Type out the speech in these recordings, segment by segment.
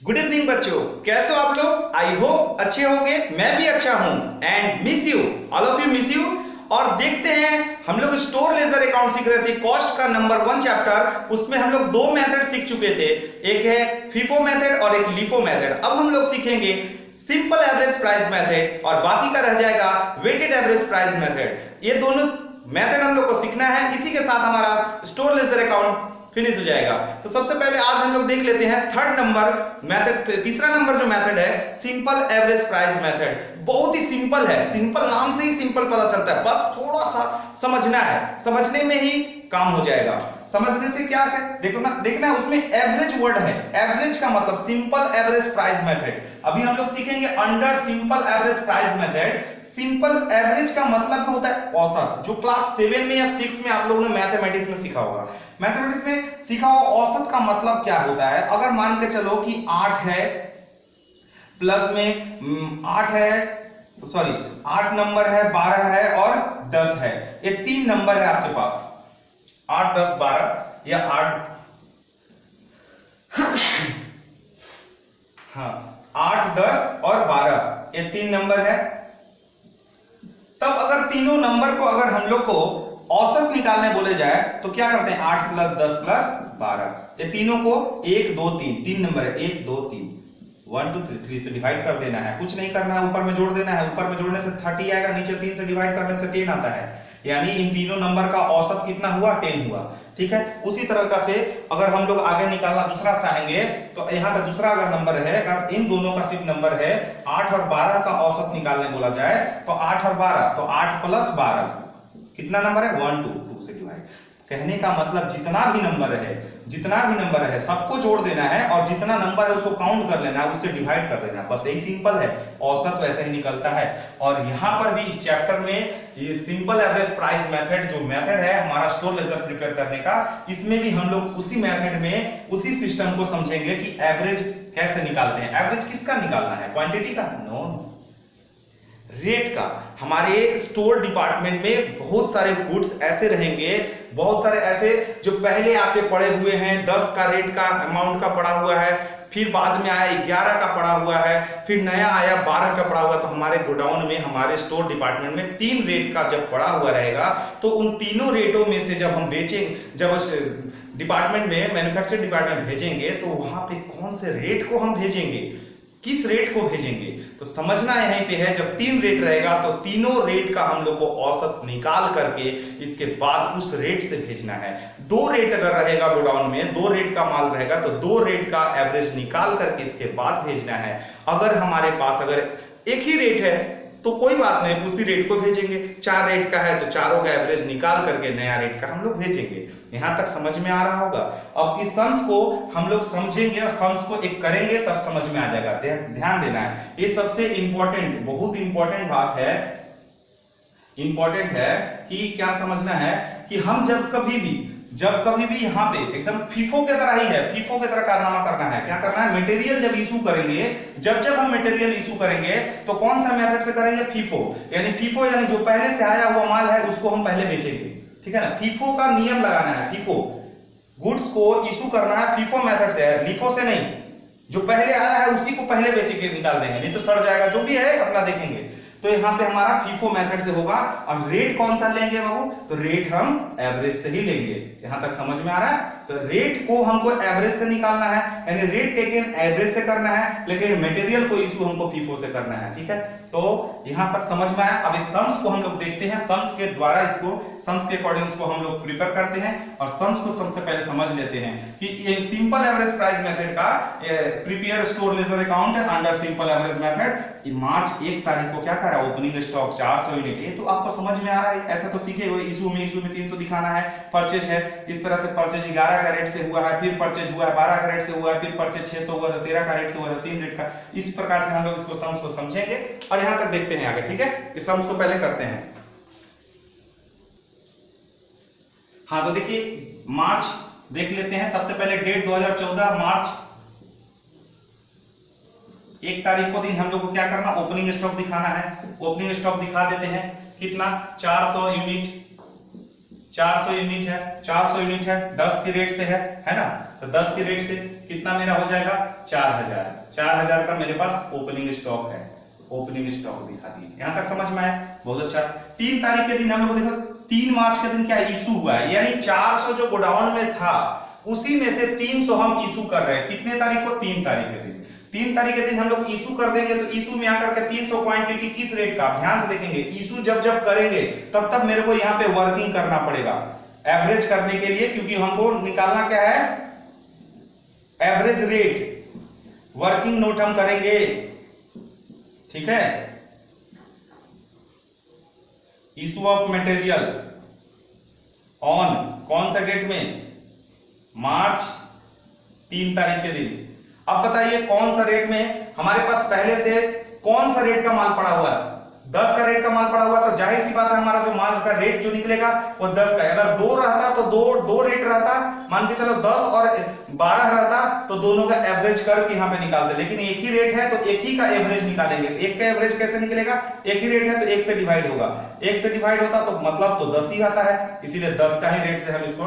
Good evening बच्चों, कैसे हो आप लोग? आई होप अच्छे होंगे। मैं भी अच्छा हूं and miss you, all of you miss you. और देखते हैं, हम लोग स्टोर लेजर अकाउंट सीख रहे थे, कॉस्ट का नंबर 1 चैप्टर। उसमें हम लोग दो मेथड सीख चुके थे, एक है फीफो मेथड और एक लिफो मेथड। अब हम लोग सीखेंगे सिंपल एवरेज प्राइस मेथड और बाकी का रह जाएगा वेटेड एवरेज प्राइस मेथड। ये दोनों मेथड हम लोग को सीखना है, इसी के साथ हमारा स्टोर लेजर अकाउंट फिनिश हो जाएगा। तो सबसे पहले आज हम लोग देख लेते हैं थर्ड नंबर मेथड, तीसरा नंबर जो मेथड है सिंपल एवरेज प्राइस मेथड। बहुत ही सिंपल है, सिंपल नाम से ही सिंपल पता चलता है, बस थोड़ा सा समझना है, समझने में ही काम हो जाएगा। समझने से क्या है, देखो ना, देखना है उसमें एवरेज वर्ड है। एवरेज का मतलब सिंपल एवरेज प्राइस मेथड। अभी हम लोग सीखेंगे under simple average price method. Simple average का मतलब होता है औसत, जो क्लास 7 में या 6 में आप लोगों ने मैथमेटिक्स में सीखा होगा। मैथमेटिक्स में सीखा होगा औसत का मतलब क्या होता है। अगर मान के चलो कि 8 है, प्लस में 8 है, सॉरी 8 नंबर है, 12 है और 10 है। ये 3 नंबर है आपके पास, 8 10 12 या 8 हाँ 8 10 और 12, ये 3 नंबर है। तब अगर तीनों नंबर को अगर हम लोग को औसत निकालने बोले जाए तो क्या करते हैं, 8 प्लस 10 प्लस 12, ये तीनों को 1 2 3, 3 नंबर है, 1 2 3, 1 2 3 से डिवाइड कर देना है, कुछ नहीं करना है, ऊपर में जोड़ देना है। ऊपर में जोड़ने से 30 आएगा, नीचे 3 से डिवाइड करने से 10 आता है, यानी इन तीनों नंबर का औसत कितना हुआ, 10 हुआ। ठीक है, उसी तरह से अगर हम लोग आगे निकालना दूसरा चाहेंगे तो यहाँ पे दूसरा अगर नंबर है, अगर इन दोनों का सिर्फ नंबर है 8 और 12 का औसत निकालने बोला जाए तो 8 और 12, तो 8 प्लस 12 कितना नंबर है, 1 2 से डिवाइड। कहने का मतलब जितना भी नंबर है सबको जोड़ देना है और जितना नंबर है उसको काउंट कर लेना है, उससे डिवाइड कर देना है, बस यही सिंपल है। औसत वैसे ही निकलता है। और यहां पर भी इस चैप्टर में ये सिंपल एवरेज प्राइस मेथड जो मेथड है हमारा स्टोर लेजर प्रिपेयर करने का, इसमें भी हम लोग उसी मेथड में उसी सिस्टम को समझेंगे कि एवरेज कैसे निकालते हैं। एवरेज किसका निकालना है, क्वांटिटी का? नो, रेट का। हमारे स्टोर डिपार्टमेंट में बहुत सारे गुड्स ऐसे रहेंगे, बहुत सारे ऐसे जो पहले आपके पड़े हुए हैं, 10 का रेट का अमाउंट का पड़ा हुआ है, फिर बाद में आया 11 का पड़ा हुआ है, फिर नया आया 12 का पड़ा हुआ। तो हमारे गोडाउन में, हमारे स्टोर डिपार्टमेंट में 3 रेट का जब पड़ा हुआ रहेगा तो उन तीनों रेटों में से जब हम बेचेंगे, जब उस डिपार्टमेंट में मैन्युफैक्चर डिपार्टमेंट भेजेंगे तो वहां पे कौन से रेट को हम भेजेंगे, किस रेट को भेजेंगे, तो समझना यहीं पे है। जब 3 रेट रहेगा तो तीनों रेट का हम लोग को औसत निकाल करके इसके बाद उस रेट से भेजना है। 2 रेट अगर रहेगा गोडाउन में, 2 रेट का माल रहेगा तो 2 रेट का एवरेज निकाल करके इसके बाद भेजना है। अगर हमारे पास अगर एक ही रेट है तो कोई बात नहीं, उसी रेट को भेजेंगे। 4 रेट का है तो चारों का एवरेज निकाल करके नया रेट का हम लोग भेजेंगे। यहां तक समझ में आ रहा होगा। अब इस सम्स को हम लोग समझेंगे और सम्स को एक करेंगे तब समझ में आ जाएगा। ध्यान देना है, ये सबसे इंपॉर्टेंट, बहुत इंपॉर्टेंट बात है, इंपॉर्टेंट है कि क्या समझना है कि हम जब कभी भी यहाँ पे एकदम फीफो की तरह ही है, फीफो की तरह कारनामा करना है। क्या करना है, मटेरियल जब इशू करेंगे, जब हम मटेरियल इशू करेंगे तो कौन सा मेथड से करेंगे, फीफो। यानी फीफो यानी जो पहले से आया हुआ माल है उसको हम पहले बेचेंगे। ठीक है ना, फीफो का नियम लगाना है। फीफो गुड्स को इशू करना है फीफो मेथड से है, लिफो से नहीं। जो पहले आया है उसी को पहले बेच के निकाल देंगे, नहीं तो सड़ जाएगा। जो भी है अपना देखेंगे। तो यहाँ पे हमारा फीफो मेथड से होगा। और रेट कौन सा लेंगे बाबू, तो रेट हम एवरेज से ही लेंगे। यहां तक समझ में आ रहा है। तो रेट को हमको एवरेज से निकालना है, यानी रेट टेकन एवरेज से करना है, लेकिन मटेरियल को इशू हमको फीफो से करना है। ठीक है, तो यहां तक समझ में आया। अब एक सम्स को हम लोग देखते हैं, सम्स के द्वारा इसको, सम्स के अकॉर्डिंग इसको हम लोग प्रिपेयर करते हैं और सम्स को सबसे पहले समझ लेते हैं कि ये सिंपल एवरेज प्राइस मेथड का prepare store ledger account under simple average method. March 1 तारीख को क्या कर रहा है, ओपनिंग स्टॉक 400 यूनिट। ये तो आपको समझ में आ रहा है, ऐसा तो सीखे हुए। इशू में 300 दिखाना है, परचेज है, इस तरह से परचेज 11 का रेट से हुआ है, फिर परचेज हुआ है 12 का रेट से हुआ है, फिर परचेज 600 हुआ था, 13 का रेट से हुआ था, 3 रेट का। इस प्रकार से हम लोग इसको सम्स को समझेंगे और यहां तक देखते हैं आगे। ठीक है, इस सम्स को पहले करते हैं। हाँ, तो देखिए मार्च देख लेते हैं। सबसे पहले डेट 2014 मार्च 1 तारीख को दिन हम लोग को क्या करना, ओपनिंग स्टॉक दिखाना है। ओपनिंग स्टॉक दिखा देते हैं, कितना, 400 यूनिट। 400 यूनिट है, 400 यूनिट है, 10 के रेट से है ना। तो 10 के रेट से कितना मेरा हो जाएगा 4000। 4000 का मेरे पास ओपनिंग स्टॉक है, ओपनिंग स्टॉक दिखा दिए। यहां तक समझ में आया, बहुत अच्छा। 3 तारीख के दिन हम लोग देखो 3 मार्च के दिन क्या इशू हुआ है, यानी 400 जो गोडाउन में था उसी में से 300 हम इशू कर रहे हैं। कितने तारीख को 3 तारीख के दिन। 3 तारीख के दिन हम लोग इशू कर देंगे तो इशू में आकर के 300 क्वांटिटी किस रेट का, ध्यान से देखेंगे। इशू जब जब करेंगे तब तब मेरे को यहाँ पे वर्किंग करना पड़ेगा एवरेज करने के लिए, क्योंकि हमको निकालना क्या है एवरेज रेट। वर्किंग नोट हम करेंगे, ठीक है। इशू ऑफ मटेरियल ऑन कौन सा डेट में, मार्च 3 तारीख के दिन। अब बताइए कौन सा रेट में हमारे पास पहले से कौन सा रेट का माल पड़ा हुआ है, 10 का रेट का माल पड़ा हुआ, तो जाहिर सी बात है हमारा जो माल का रेट जो निकलेगा वो 10 का है। अगर 2 रहता तो दो रेट रहता, मान के चलो 10 और 12 रहता तो दोनों का एवरेज करके यहाँ पे निकालते, लेकिन एक ही रेट है तो एक ही का एवरेज निकालेंगे। एक का एवरेज कैसे निकलेगा, एक ही रेट है तो 1 से डिवाइड होगा, 1 से डिवाइड होता तो मतलब तो 10 ही आता है, इसीलिए 10 का ही रेट से हम इसको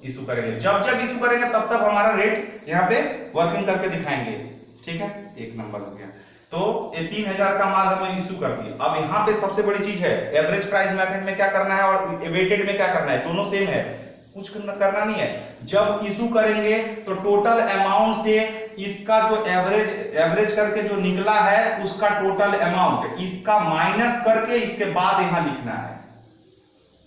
इशू करेंगे। जब जब इशू करेंगे तब तब हमारा रेट यहाँ पे वर्किंग करके दिखाएंगे, ठीक है। 1 नंबर हो गया। तो ये 3000 का माल हमें इशू कर दिया। अब यहाँ पे सबसे बड़ी चीज है एवरेज प्राइस मेथड में क्या करना है और वेटेड में क्या करना है, दोनों सेम है, कुछ करना नहीं है। जब इशू करेंगे तो टोटल अमाउंट से इसका जो एवरेज करके जो निकला है उसका टोटल अमाउंट इसका माइनस करके इसके बाद यहां लिखना है।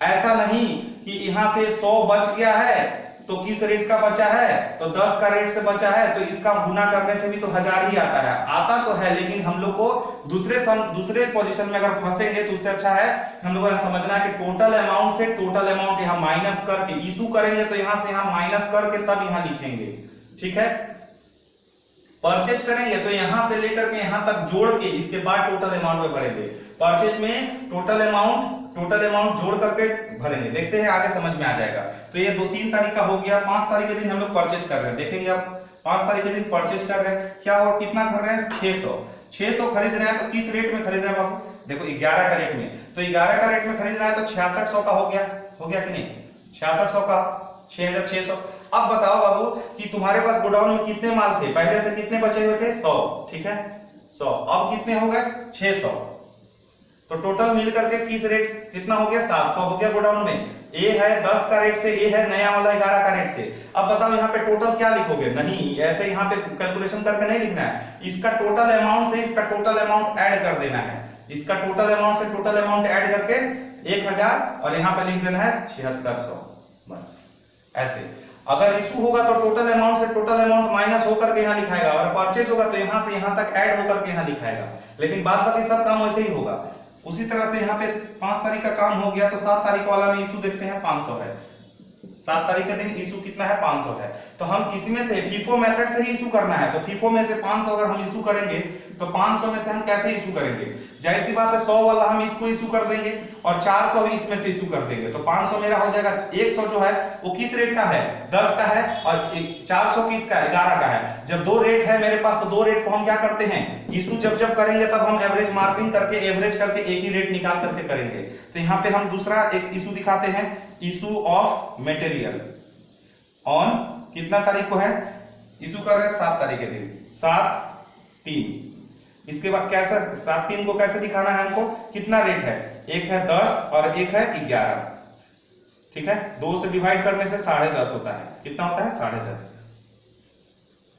ऐसा नहीं कि यहां से 100 बच गया है तो किस रेट का बचा है, तो 10 का रेट से बचा है तो इसका गुना करने से भी तो 1000 ही आता है। आता तो है, लेकिन हम लोग को दूसरे पोजीशन में अगर फंसेंगे तो उससे अच्छा है हम लोगों को समझना है कि टोटल अमाउंट से टोटल अमाउंट यहां माइनस करके इशू करेंगे तो यहां से यहां माइनस करके तब यहां लिखेंगे, ठीक है। परचेज करेंगे तो यहां से लेकर के यहां तक जोड़ के इसके बाद टोटल अमाउंट में भरेंगे। परचेज में टोटल अमाउंट जोड़ करके भरेंगे। देखते हैं आगे समझ में आ जाएगा। तो ये 2-3 तारीख का हो गया। 5 तारीख के दिन हम लोग परचेज कर रहे हैं, देखेंगे आप 5 तारीख के दिन परचेज कर रहे हैं, क्या हो कितना कर रहे हैं 600 खरीद रहे हैं। तो किस रेट में खरीद रहे हैं बाबू, देखो 11 का रेट में, तो 11 का रेट में खरीद रहा है तो 6600 का हो गया कि नहीं, 6600 का 6600। अब बताओ बाबू कि तुम्हारे पास गोडाउन में कितने माल थे, पहले से कितने बचे हुए थे 100, ठीक है 100। अब कितने हो गए 600, तो टोटल मिल करके किस रेट कितना हो गया 700 हो गया गोडाउन में। ए है 10 का रेट से, ए है नया वाला 11 का रेट से। अब बताओ यहाँ पे टोटल क्या लिखोगे, नहीं ऐसे यहाँ पे कैलकुलेशन करके नहीं लिखना है, इसका टोटल अमाउंट से इसका टोटल अमाउंट ऐड कर देना है। इसका टोटल अमाउंट से टोटल अमाउंट ऐड करके 1000 और यहाँ पे लिख देना है 7600, बस ऐसे। अगर इशू होगा तो टोटल अमाउंट से टोटल अमाउंट माइनस होकर के यहाँ लिखाएगा, और परचेज होगा तो यहाँ से यहाँ तक ऐड होकर के यहाँ लिखाएगा। लेकिन बाद बाकी सब काम वैसे ही होगा। उसी तरह से यहाँ पे 5 तारीख का काम हो गया तो 7 तारीख वाला में इशू देखते हैं 500 है। 7 तारीख के दिन इशू कितना है 500 है। तो हम इसमें से फीफो मेथड से ही इशू करना है, तो फीफो में से 500 अगर हम इशू करेंगे तो 500 में से हम कैसे इशू करेंगे, जाहिर सी बात है 100 वाला हम इसको इशू कर देंगे और 400 भी इसमें से इशू कर देंगे। तो 500 मेरा हो जाएगा। 100 जो है वो किस रेट का है 10 का है और 400 किसका है 11 का है। जब 2 रेट है मेरे पास तो 2 रेट को हम क्या करते हैं इशू जब करेंगे तब हम एवरेज मार्किंग करके एवरेज करके एक ही रेट निकाल करके करेंगे। तो यहाँ पे हम दूसरा एक इशू दिखाते हैं, इशू ऑफ मटेरियल ऑन कितना तारीख को है इशू कर रहे हैं 7 तारीख के दिन 7/3। इसके बाद कैसे 7/3 को कैसे दिखाना है हमको, कितना रेट है, एक है 10 और एक है 11, ठीक है। 2 से डिवाइड करने से 10.5 होता है, कितना होता है 10.5,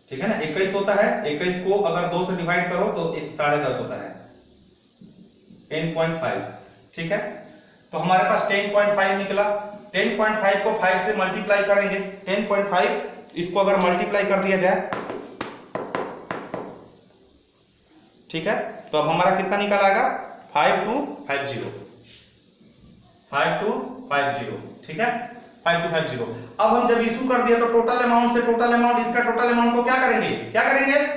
ठीक है ना। 21 होता है, 21 को अगर 2 से डिवाइड करो तो 10.5 होता है 10.5, ठीक है। तो हमारे पास 10.5 निकला। 10.5 को 5 से मल्टीप्लाई करेंगे। 10.5 इसको अगर मल्टीप्लाई कर दिया जाए, ठीक है, तो अब हमारा कितना निकल आएगा 5250, 5250, ठीक है 5250। अब हम जब इशू कर दिया तो टोटल अमाउंट से टोटल अमाउंट इसका टोटल अमाउंट को क्या करेंगे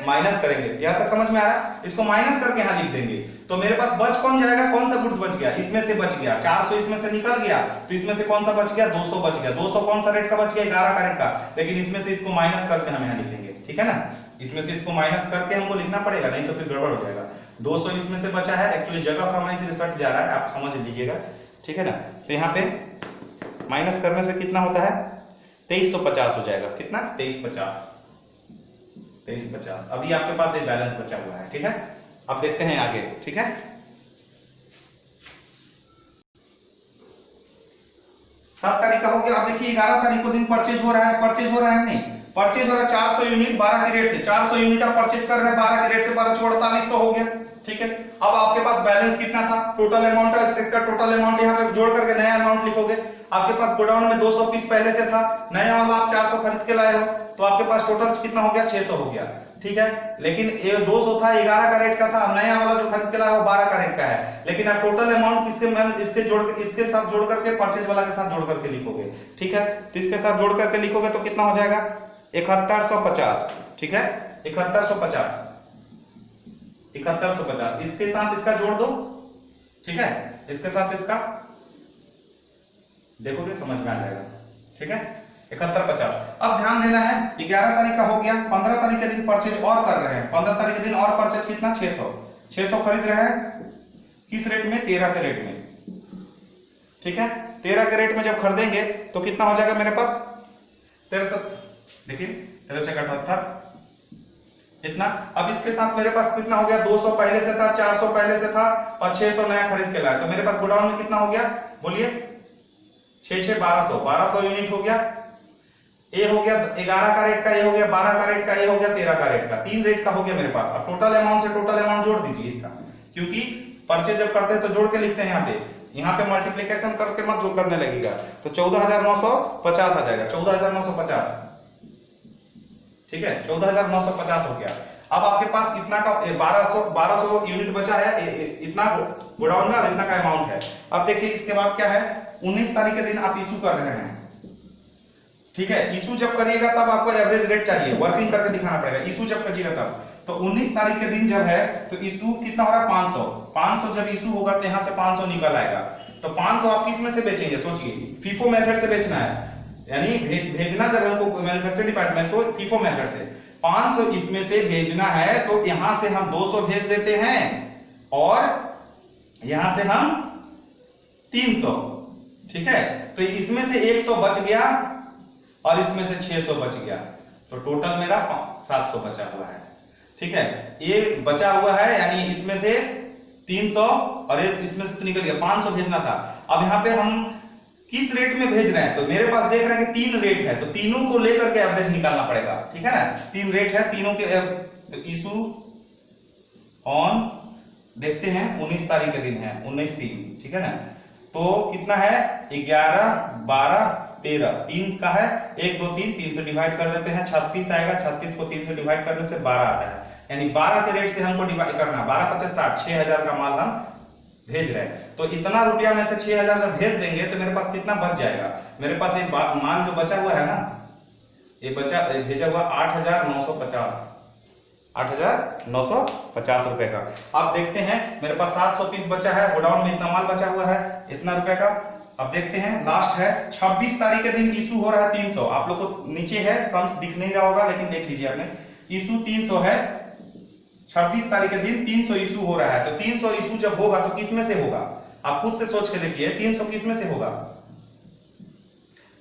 माइनस करेंगे। यहां तक समझ में आ रहा है, इसको माइनस करके यहां लिख देंगे। तो मेरे पास बच कौन जाएगा, कौन सा गुड्स बच गया, इसमें से बच गया 400 इसमें से निकल गया, तो इसमें से कौन सा बच गया 200 बच गया। 200 कौन सा रेट का बच गया 11 का रेट का, लेकिन इसमें से इसको माइनस करके हम यहां लिखेंगे, ठीक है ना। इसमें से इसको माइनस करके हमको लिखना पड़ेगा, नहीं तो फिर गड़बड़ हो जाएगा। 200 इसमें से बचा है, एक्चुअली जगह कम है इसलिए सट जा रहा है, आप समझ लीजिएगा, ठीक है ना। तो यहाँ पे माइनस करने से कितना होता है 2350 हो जाएगा। कितना? 2350। अभी आपके पास एक बैलेंस बचा हुआ है, ठीक है। अब देखते हैं आगे, ठीक है। 7 तारीख का हो गया। अब देखिए 11 तारीख को दिन परचेज हो रहा है, नहीं परचेज हो रहा है 400 यूनिट 12 के रेट से। 400 यूनिट आप परचेज कर रहे हैं 12 के रेट से, 12 4800 हो गया, ठीक है। अब आपके पास बैलेंस कितना था? टोटल अमाउंट है, इसका टोटल अमाउंट यहाँ पे जोड़ करके नया अमाउंट लिखोगे। आपके पास गोडाउन में 200 पीस पहले से था, नया वाला आप 400 खरीद के लाए हो, तो आपके पास टोटल कितना हो गया? 600 हो गया, ठीक है। लेकिन ये 200 था, 11 का रेट का था, अब नया वाला जो खरीद के लाए वो 12 का रेट का है। लेकिन आप टोटल अमाउंट इसके साथ जोड़ करके परचेज वाला के साथ जोड़ करके लिखोगे, ठीक है। तो इसके साथ जोड़ करके लिखोगे तो कितना हो जाएगा? 7150, ठीक है। 7150 इसके साथ इसका जोड़ दो, ठीक है। इसके साथ इसका देखोगे समझ में आ जाएगा, ठीक है। 7150। अब ध्यान देना है 11 तारीख का हो गया, 15 तारीख के दिन परचेज और कर रहे हैं। 15 तारीख के दिन और परचेज कितना? 600 खरीद रहे हैं। किस रेट में? 13 के रेट में, ठीक है। 13 के रेट में जब खरीदेंगे तो कितना हो जाएगा मेरे पास? 13, देखिए 13×78 इतना। अब इसके साथ मेरे पास कितना हो गया? 200 पहले से था, 400 पहले से था और 600 नया खरीद के लाया, तो मेरे पास गोडाउन में कितना हो गया? बोलिए 1200 यूनिट हो गया। ये हो गया 11 का रेट का, ये हो गया 12 का रेट का, ये हो गया 13 का रेट का, 3 रेट का हो गया मेरे पास। अब टोटल अमाउंट से टोटल अमाउंट जोड़ दीजिए इसका, क्योंकि परचेज जब करते हैं तो जोड़ के लिखते हैं। यहाँ पे मल्टीप्लिकेशन करके मत जोड़ करने लगेगा, तो 14950 आ जाएगा। 14950, ठीक है। 14950 हो गया। अब आपके पास कितना का 1200 यूनिट बचा है, इतना गोडाउन में और इतना का अमाउंट है। अब देखिए इसके बाद क्या है? 19 तारीख के दिन आप इशू कर रहे हैं, ठीक है। इशू जब करिएगा तब आपको एवरेज रेट चाहिए, वर्किंग करके दिखाना पड़ेगा। इशू जब करिएगा तब, तो 19 तारीख के दिन जब है तो इशू कितना हो रहा है? 500 जब इशू होगा तो यहाँ से 500 निकल आएगा। तो 500 आप किस में से बेचेंगे? सोचिए, फीफो मेथड से बेचना है, यानी भेजना जब हमको मैन्युफैक्चरिंग डिपार्टमेंट, तो फीफो मेथड से 500 इसमें से भेजना है, तो यहां से हम 200 भेज देते हैं और यहां से हम 300, ठीक है। तो इसमें से 100 बच गया और इसमें से 600 बच गया, तो टोटल मेरा 700 बचा हुआ है, ठीक है। ये बचा हुआ है, यानी इसमें से 300 और इसमें से तो निकल गया, 500 भेजना था। अब यहाँ पे हम किस रेट में भेज रहे हैं? तो मेरे पास देख रहे हैं कि 3 रेट है, तो तीनों को लेकर के एवरेज निकालना पड़ेगा, ठीक है ना। 3 रेट है, तीनों के तो इशू ऑन देखते हैं 19 तारीख के दिन है, 19/3, ठीक है ना। तो कितना है? 11 12 13, 3 का है, 1 2 3 से डिवाइड कर देते हैं, 36 आएगा। 36 को 3 से डिवाइड करने से 12 आता है, यानी 12 के रेट से हमको डिवाइड करना है। 12 50 60, 6000 का माल हम भेज रहे हैं। तो इतना रुपया में से 6000 जब भेज देंगे तो मेरे पास कितना बच जाएगा? मेरे पास एक माल जो बचा हुआ है ना, ये भेजा हुआ 8,950 रुपए का। अब देखते हैं मेरे पास 700 पीस बचा है, गोडाउन में इतना माल बचा हुआ है, इतना रुपए का। अब देखते हैं लास्ट है 26 तारीख के दिन इशू हो रहा है 300। आप लोग को नीचे है, सम्स दिख नहीं रहा होगा, लेकिन देख लीजिए आपने, इशू 300 है। 26 तारीख के दिन 300 इशू हो रहा है, तो 300 इशू जब होगा तो किस में से होगा? आप खुद से सोच के देखिए, 300 किस में से होगा?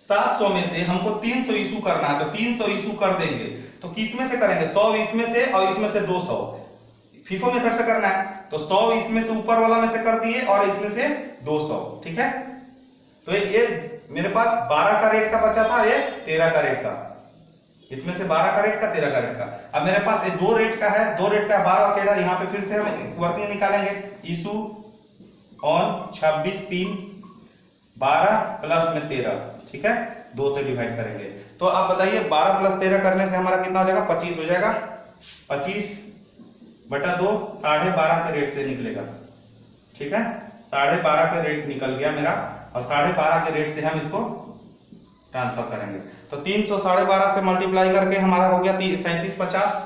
700 में से हमको 300 इशू करना है, तो 300 इशू कर देंगे, तो किस में से करेंगे? 100 इसमें से और इसमें से 200, फीफो मेथड से करना है, तो 100 इसमें से ऊपर वाला में से कर दिए और इसमें से 200, ठीक है। तो ये मेरे पास 12 का रेट का बचा था, ये 13 का रेट का, इसमें से 12 का रेट का, 13 का रेट का। अब मेरे पास ये 2 रेट का है, 2 रेट का 12 और 13, यहाँ पे फिर से हम वर्किंग निकालेंगे। इशू ऑन 26/3 12 प्लस में 13, ठीक है, 2 से डिवाइड करेंगे। तो आप बताइए 12 प्लस 13 करने से हमारा कितना हो जाएगा? 25 हो जाएगा। 25/2 12.5 के रेट से निकलेगा, ठीक है। 12.5 के रेट निकल गया मेरा, और 12.5 के रेट से हम इसको ट्रांसफर करेंगे। तो 300 12.5 से मल्टीप्लाई करके हमारा हो गया 3750,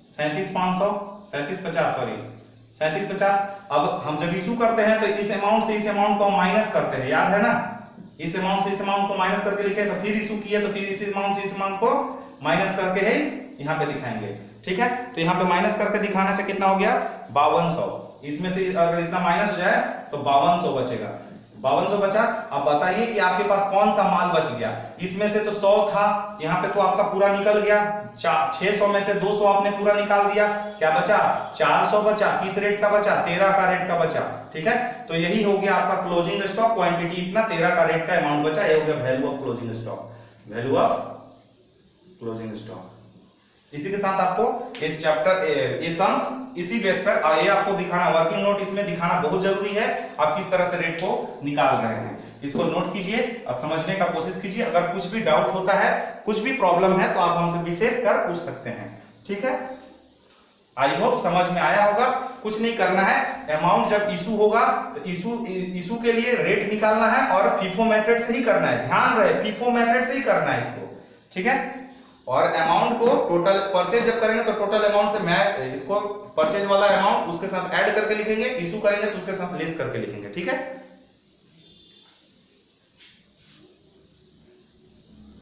3750। अब हम जब इशू करते हैं तो इस अमाउंट से इस अमाउंट को हम माइनस करते हैं, याद है ना। इस अमाउंट से इस अमाउंट को माइनस करके लिखे, तो फिर इशू किए तो फिर इस अमाउंट से इस अमाउंट को माइनस करके ही यहाँ पे दिखाएंगे, ठीक है। तो यहाँ पे माइनस करके दिखाने से कितना हो गया? 5200। इसमें से अगर इतना माइनस हो जाए तो 5200 बचेगा। 5200 बचा। अब बताइए कि आपके पास कौन सा माल बच गया। इसमें से तो 100 था, यहाँ पे तो आपका पूरा निकल गया। 600 में से 200 आपने पूरा निकाल दिया, क्या बचा 400 बचा। किस रेट का बचा, 13 का रेट का बचा। ठीक है, तो यही हो गया आपका क्लोजिंग स्टॉक, क्वांटिटी इतना 13 का रेट का अमाउंट बचा, ये हो गया value of closing stock, value of closing stock. इसी के साथ आपको ये चैप्टर ये सम्स इसी बेस पर ये आपको दिखाना, वर्किंग नोट इसमें दिखाना बहुत जरूरी है। आप किस तरह से रेट को निकाल रहे हैं इसको नोट कीजिए, अब समझने का कोशिश कीजिए। अगर कुछ भी डाउट होता है, कुछ भी प्रॉब्लम है, तो आप हमसे विशेष कर पूछ सकते हैं। ठीक है, आई होप समझ में आया होगा। कुछ नहीं करना है, अमाउंट जब इशू होगा तो इशू के लिए रेट निकालना है और फीफो मेथड से ही करना है। ध्यान रहे, फीफो मेथड से ही करना है इसको। ठीक है, और अमाउंट को टोटल परचेज जब करेंगे तो टोटल अमाउंट से मैं इसको परचेज वाला अमाउंट उसके साथ ऐड करके लिखेंगे, इशू करेंगे तो उसके साथ लेस करके लिखेंगे। ठीक है।